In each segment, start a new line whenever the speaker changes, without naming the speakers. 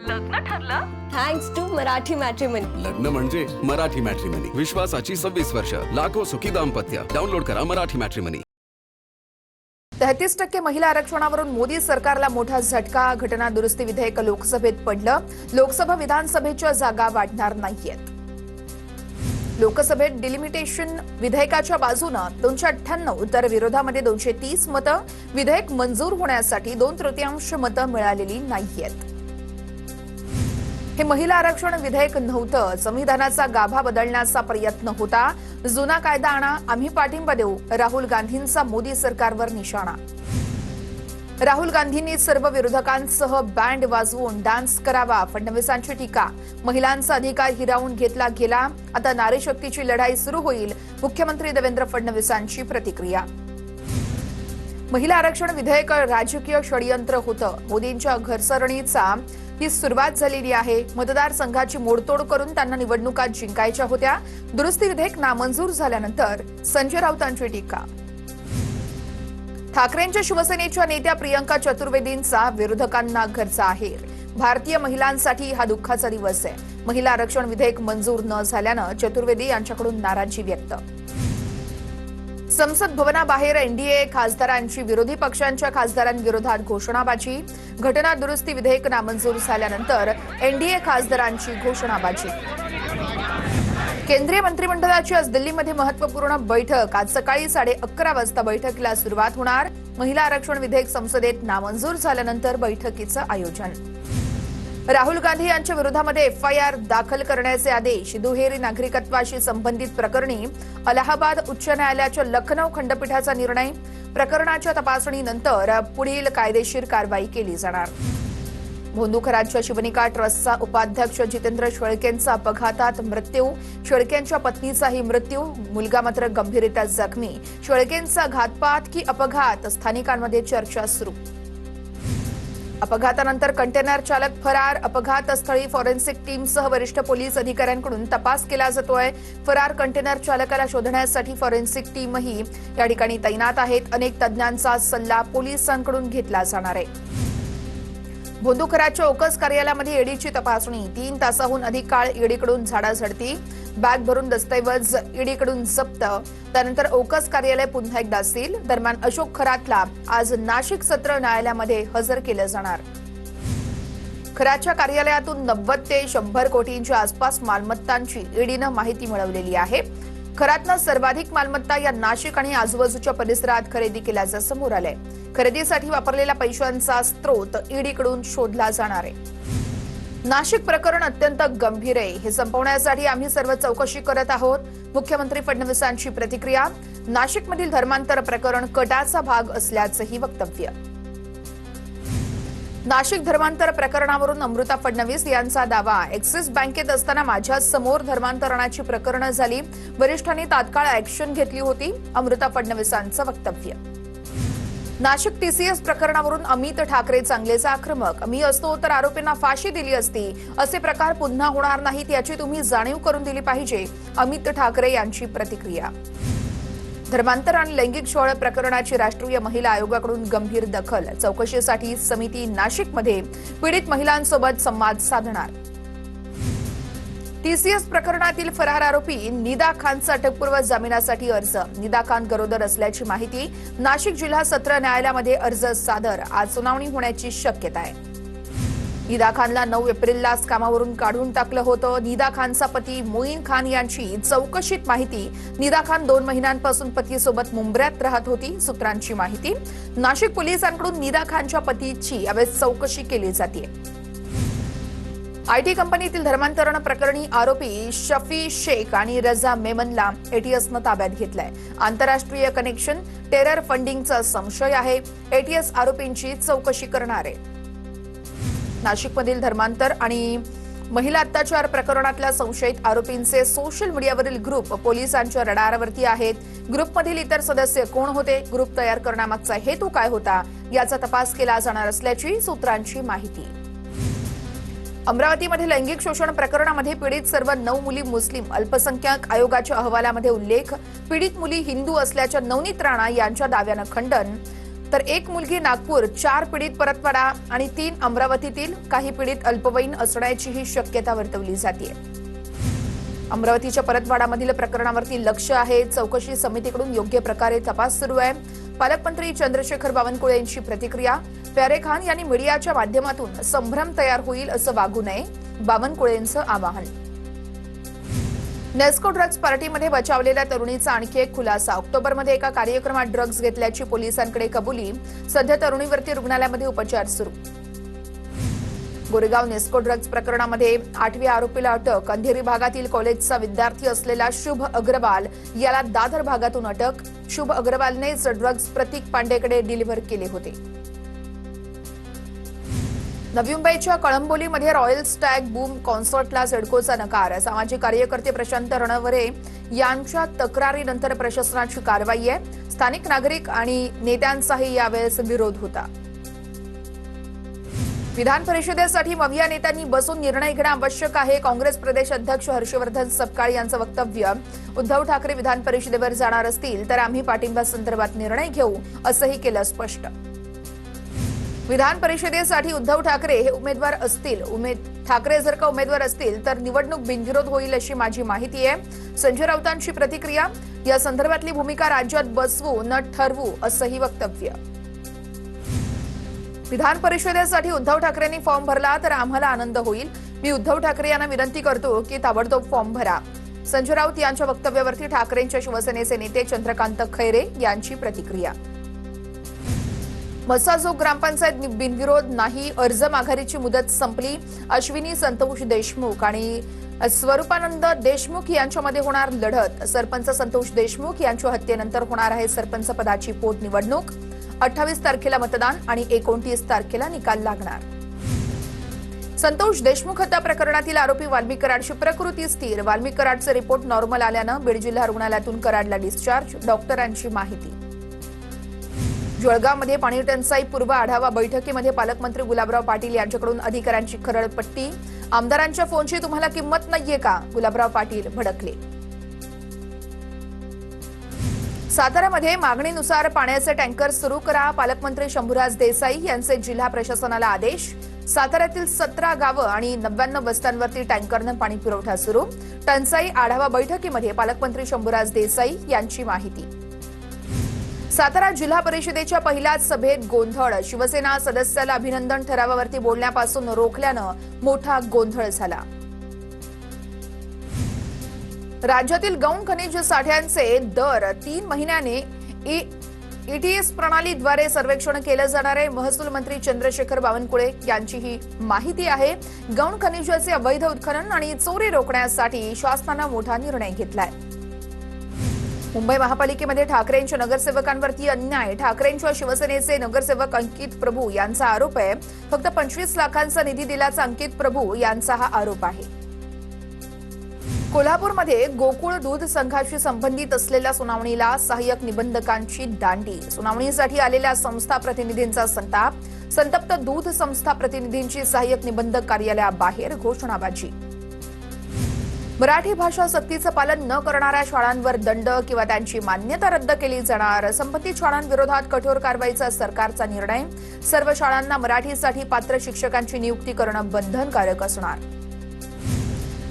लग्न ठरलं?
Thanks to Marathi matrimony.
लग्न म्हणजे मराठी मॅट्रिमनी. विश्वासाची 26 वर्ष. लाखो सुखी दाम्पत्य. डाउनलोड करा मराठी मॅट्रिमनी.
33% महिला आरक्षणावरून मोदी सरकारला मोठा झटका. घटना दुरुस्ती विधेयक लोकसभेत पडलं. लोकसभा विधानसभेच्या जागा वाढणार नाहीयेत. लोकसभेत डिलिमिटेशन विधेयकाच्या बाजूनं 298 तर विरोधामध्ये 230 मतं. विधेयक मंजूर होण्यासाठी 2/3 मतं मिळालेली नाहीयेत. हे महिला आरक्षण विधेयक नव्हतं. संविधानाचा गाभा बदलण्याचा प्रयत्न होता. जुना कायदा आणा, आम्ही पाठिंबा देऊ. राहुल गांधींचा मोदी सरकारवर निशाणा. राहुल गांधींनी सर्व विरोधकांसह बँड वाजवून डान्स करावा. फडणवीसांची टीका. महिलांचा अधिकार हिरावून घेतला गेला. आता नारी शक्तीची लढाई सुरू होईल. मुख्यमंत्री देवेंद्र फडणवीसांची प्रतिक्रिया. महिला आरक्षण विधेयक राजकीय षडयंत्र होतं. मोदींच्या घरसरणीचा ही सुरुवात झालेली आहे. मतदारसंघाची मोडतोड करून त्यांना निवडणुका जिंकायच्या होत्या. दुरुस्ती विधेयक नामंजूर झाल्यानंतर संजय राऊतांची टीका. ठाकरेंच्या शिवसेनेच्या नेत्या प्रियंका चतुर्वेदींचा विरोधकांना घरचा आहेर. भारतीय महिलांसाठी हा दुःखाचा दिवस आहे. महिला आरक्षण विधेयक मंजूर न झाल्यानं चतुर्वेदी यांच्याकडून नाराजी व्यक्त. संसद भवनाबाहेर एनडीए खासदारांची विरोधी पक्षांच्या खासदारांविरोधात घोषणाबाजी. घटना दुरुस्ती विधेयक नामंजूर झाल्यानंतर एनडीए खासदारांची घोषणाबाजी. केंद्रीय मंत्रिमंडळाची आज दिल्लीमध्ये महत्त्वपूर्ण बैठक. आज सकाळी 11:30 वाजता बैठकीला सुरुवात होणार. महिला आरक्षण विधेयक संसदेत नामंजूर झाल्यानंतर बैठकीचं आयोजन. राहुल गांधी यांच्या विरोधामध्ये एफआयआर दाखल करण्याचे आदेश. दुहेरी नागरिकत्वाशी संबंधित प्रकरणी अलाहाबाद उच्च न्यायालयाच्या लखनौ खंडपीठाचा निर्णय. प्रकरणाच्या तपासणीनंतर पुढील कायदेशीर कारवाई केली जाणार. भोंदूखराच्या शिवनिका ट्रस्टचा उपाध्यक्ष जितेंद्र शेळकेंचा अपघातात मृत्यू. शेळकेंच्या पत्नीचाही मृत्यू. मुलगा मात्र गंभीररित्या जखमी. शेळकेंचा घातपात की अपघात? स्थानिकांमध्ये चर्चा सुरू. अपघातानंतर कंटेनर चालक फरार. अपघातस्थळी फॉरेन्सिक टीमसह वरिष्ठ पोलीस अधिकाऱ्यांकडून तपास केला जातोय. फरार कंटेनर चालकाला शोधण्यासाठी फॉरेन्सिक टीमही या ठिकाणी तैनात आहेत. अनेक तज्ज्ञांचा सल्ला पोलिसांकडून घेतला जाणार आहे. भोंदूखराच्या ओकस कार्यालयामध्ये ईडीची तपासणी. 3 तासाहून अधिक काळ ईडीकडून झाडाझडती. बॅग भरून दस्तऐवज ईडीकडून जप्त. त्यानंतर ओकस कार्यालय पुन्हा एकदा सील. दरम्यान अशोक खरातला आज नाशिक सत्र न्यायालयामध्ये हजर केलं जाणार. खराच्या कार्यालयातून 90 ते 100 कोटींच्या आसपास मालमत्तांची ईडीनं माहिती मिळवलेली आहे. खरातनं सर्वाधिक मालमत्ता या नाशिक आणि आजूबाजूच्या परिसरात खरेदी केल्याचं समोर आलंय. खरेदीसाठी वापरलेल्या पैशांचा स्रोत ईडीकडून शोधला जाणार आहे. नाशिक प्रकरण अत्यंत गंभीर आहे. हे संपवण्यासाठी आम्ही सर्व चौकशी करत आहोत. मुख्यमंत्री फडणवीसांची प्रतिक्रिया. नाशिकमधील धर्मांतर प्रकरण कटाचा भाग असल्याचंही वक्तव्य. नाशिक धर्मांतर प्रकरणावरून अमृता फडणवीस यांचा दावा. ऍक्सिस बँकेत असताना माझ्या समोर धर्मांतरणाची प्रकरणं झाली. वरिष्ठांनी तात्काळ ऍक्शन घेतली होती. अमृता फडणवीसांचं वक्तव्य. नाशिक टीसीएस प्रकरणावरून अमित ठाकरे चांगलेच आक्रमक. मी असतो तर आरोपींना फाशी दिली असती. असे प्रकार पुन्हा होणार नाहीत याची तुम्ही जाणीव करून दिली पाहिजे. अमित ठाकरे यांची प्रतिक्रिया. धर्मांतर आणि लैंगिक छळ प्रकरणाची राष्ट्रीय महिला आयोगाकडून गंभीर दखल. चौकशीसाठी समिती नाशिकमध्ये पीडित महिलांसोबत संवाद साधणार. टीसीएस प्रकरणातील फरार आरोपी निदा खानचा अटकपूर्व जामिनासाठी अर्ज. निदा खान गरोदर असल्याची माहिती. नाशिक जिल्हा सत्र न्यायालयामध्ये अर्ज सादर. आज सुनावणी होण्याची शक्यता आहे. निदा खानला 9 एप्रिललाच कामावरून काढून टाकलं होतं. निदा खानचा पती मोईन खान यांची चौकशीत माहिती. निदा खान 2 महिन्यांपासून पतीसोबत मुंबऱ्यात राहत होती. सूत्रांची माहिती. नाशिक पोलिसांकडून निदा खानच्या पतीची यावेळी चौकशी केली जाते. आयटी कंपनीतील धर्मांतरण प्रकरणी आरोपी शफी शेख आणि रजा मेमनला एटीएसनं ताब्यात घेतलंय. आंतरराष्ट्रीय कनेक्शन, टेरर फंडिंगचा संशय आहे. एटीएस आरोपींची चौकशी करणार आहे. नाशिकमधील धर्मांतर आणि महिला अत्याचार प्रकरणातल्या संशयित आरोपींचे सोशल मीडियावरील ग्रुप पोलिसांच्या रडारवरती आहेत. ग्रुपमधील इतर सदस्य कोण होते? ग्रुप तयार करण्यामागचा हेतू काय होता? याचा तपास केला जाणार असल्याची सूत्रांची माहिती. अमरावतीमध्ये लैंगिक शोषण प्रकरणामध्ये पीडित सर्व 9 मुली मुस्लिम. अल्पसंख्याक आयोगाच्या अहवालामध्ये उल्लेख. पीडित मुली हिंदू असल्याच्या नवनीत राणा यांच्या दाव्यानं खंडन. तर एक मुलगी नागपूर, 4 पीडित परतवाडा आणि 3 अमरावतीतील काही पीडित अल्पवयीन असण्याचीही शक्यता वर्तवली जाते. अमरावतीच्या परतवाडामधील प्रकरणावरती लक्ष आहे. चौकशी समितीकडून योग्य प्रकारे तपास सुरू आहे. पालकमंत्री चंद्रशेखर बावनकुळे यांची प्रतिक्रिया. प्यारे खान यांनी मीडियाच्या माध्यमातून संभ्रम तयार होईल असं वागू नये, बावनकुळेंचं आवाहन. नेस्को ड्रग्ज पार्टीमध्ये बचावलेल्या तरुणीचा आणखी एक खुलासा. ऑक्टोबरमध्ये एका कार्यक्रमात ड्रग्ज घेतल्याची पोलिसांकडे कबुली. सध्या तरुणीवरती रुग्णालयामध्ये उपचार सुरू. गोरेगाव नेस्को ड्रग्ज प्रकरणामध्ये 8व्या आरोपीला अटक. अंधेरी भागातील कॉलेजचा विद्यार्थी असलेला शुभ अग्रवाल याला दादर भागातून अटक. शुभ अग्रवालनेच ड्रग्ज प्रतीक पांडेकडे डिलिव्हर केले होते. नवी मुंबईच्या कळंबोलीमध्ये रॉयल स्टॅग बूम कॉन्सर्टला सिडकोचा नकार. सामाजिक कार्यकर्ते प्रशांत रणवरे यांच्या तक्रारीनंतर प्रशासनाची कारवाई आहे. स्थानिक नागरिक आणि नेत्यांचाही यावेळेस विरोध होता. विधान परिषदेसाठी मविया नेत्यांनी बसून निर्णय घेणं आवश्यक आहे. काँग्रेस प्रदेश अध्यक्ष हर्षवर्धन सपकाळ यांचं वक्तव्य. उद्धव ठाकरे विधान परिषदेवर जाणार असतील तर आम्ही पाठिंबा संदर्भात निर्णय घेऊ असंही केलं स्पष्ट. विधान परिषदेसाठी उद्धव ठाकरे हे उमेदवार असतील, ठाकरे जर का उमेदवार असतील तर निवडणूक बिनविरोध होईल अशी माझी माहिती आहे. संजय राऊतांची प्रतिक्रिया. या संदर्भातली भूमिका राज्यात बसवू न ठरवू असंही वक्तव्य. विधान परिषदेसाठी उद्धव ठाकरेंनी फॉर्म भरला तर आम्हाला आनंद होईल. मी उद्धव ठाकरे यांना विनंती करतो की ताबडतोब फॉर्म भरा. संजय राऊत यांच्या वक्तव्यावरती ठाकरेंच्या शिवसेनेचे नेते चंद्रकांत खैरे यांची प्रतिक्रिया. मसाजोग ग्रामपंचायत बिनविरोध नाही. अर्ज माघारीची मुदत संपली. अश्विनी संतोष देशमुख आणि स्वरूपानंद देशमुख यांच्यामध्ये होणार लढत. सरपंच संतोष देशमुख यांच्या हत्येनंतर होणार आहे सरपंच पदाची पोटनिवडणूक. 28 तारखेला मतदान आणि 29 तारखेला निकाल लागणार. संतोष देशमुख हत्या प्रकरणातील आरोपी वाल्मिक कराडची प्रकृती स्थिर. वाल्मिक कराडचे रिपोर्ट नॉर्मल आल्यानं बीड जिल्हा रुग्णालयातून कराडला डिस्चार्ज. डॉक्टरांची माहिती. जळगावमध्ये पाणी टंचाई पूर्व आढावा बैठकीमध्ये पालकमंत्री गुलाबराव पाटील यांच्याकडून अधिकाऱ्यांची खरडपट्टी. आमदारांच्या फोनची तुम्हाला किंमत नाहीये का? गुलाबराव पाटील भडकले. साताऱ्यामध्ये मागणीनुसार पाण्याचे टँकर सुरू करा. पालकमंत्री शंभूराज देसाई यांचे जिल्हा प्रशासनाला आदेश. साताऱ्यातील 17 गावं आणि 99 वस्त्यांवरती टँकरनं पाणी पुरवठा सुरू. टंचाई आढावा बैठकीमध्ये पालकमंत्री शंभूराज देसाई यांची माहिती. सातारा जिल्हा परिषदेच्या पहिल्याच सभेत गोंधळ. शिवसेना सदस्याला अभिनंदन ठरावावरती बोलण्यापासून रोखल्यानं मोठा गोंधळ झाला. राज्यातील गौण खनिज साठ्यांचे दर 3 महिन्याने ईटीएस प्रणालीद्वारे सर्वेक्षण केलं जाणार आहे. महसूल मंत्री चंद्रशेखर बावनकुळे यांची ही माहिती आहे. गौण खनिजाचे अवैध उत्खनन आणि चोरी रोखण्यासाठी शासनानं मोठा निर्णय घेतलाय. मुंबई महापालिकेमध्ये ठाकरेंच्या नगरसेवकांवरती अन्याय. ठाकरेंच्या शिवसेनेचे नगरसेवक अंकित प्रभू यांचा आरोप आहे. फक्त 25 लाखांचा निधी दिल्याचा अंकित प्रभू यांचा हा आरोप आहे. कोल्हापूरमध्ये गोकुळ दूध संघाशी संबंधित असलेल्या सुनावणीला सहाय्यक निबंधकांची दांडी. सुनावणीसाठी आलेल्या संस्था प्रतिनिधींचा संताप. संतप्त दूध संस्था प्रतिनिधींची सहाय्यक निबंधक कार्यालयाबाहेर घोषणाबाजी. मराठी भाषा सक्तीचं पालन न करणाऱ्या शाळांवर दंड किंवा त्यांची मान्यता रद्द केली जाणार. संबंधित शाळांविरोधात कठोर कारवाईचा सरकारचा निर्णय. सर्व शाळांना मराठीसाठी पात्र शिक्षकांची नियुक्ती करणं बंधनकारक असणार.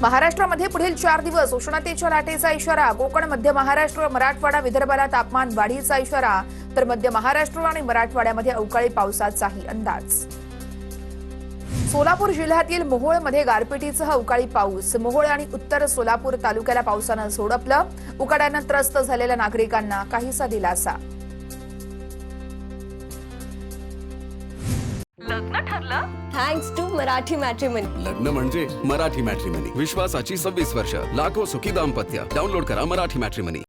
महाराष्ट्रामध्ये पुढील 4 दिवस उष्णतेच्या लाटेचा इशारा. कोकण, मध्य महाराष्ट्र, मराठवाडा, विदर्भाला तापमान वाढीचा इशारा. तर मध्य महाराष्ट्र आणि मराठवाड्यामध्ये अवकाळी पावसाचाही अंदाज. सोलापूर जिल्ह्यातील मोहोळमध्ये गारपिटीसह अवकाळी पाऊस. मोहोळ आणि उत्तर सोलापूर तालुक्याला पावसानं झोडपलं. उकाड्यानं त्रस्त झालेल्या नागरिकांना काहीसा दिलासा.
लग्न ठरलं थँक्स टू मराठी मॅट्रिमनी.
लग्न म्हणजे मराठी मॅट्रिमनी. विश्वासाची 26 वर्ष. लाखो सुखी दाम्पत्य. डाउनलोड करा मराठी मॅट्रिमनी.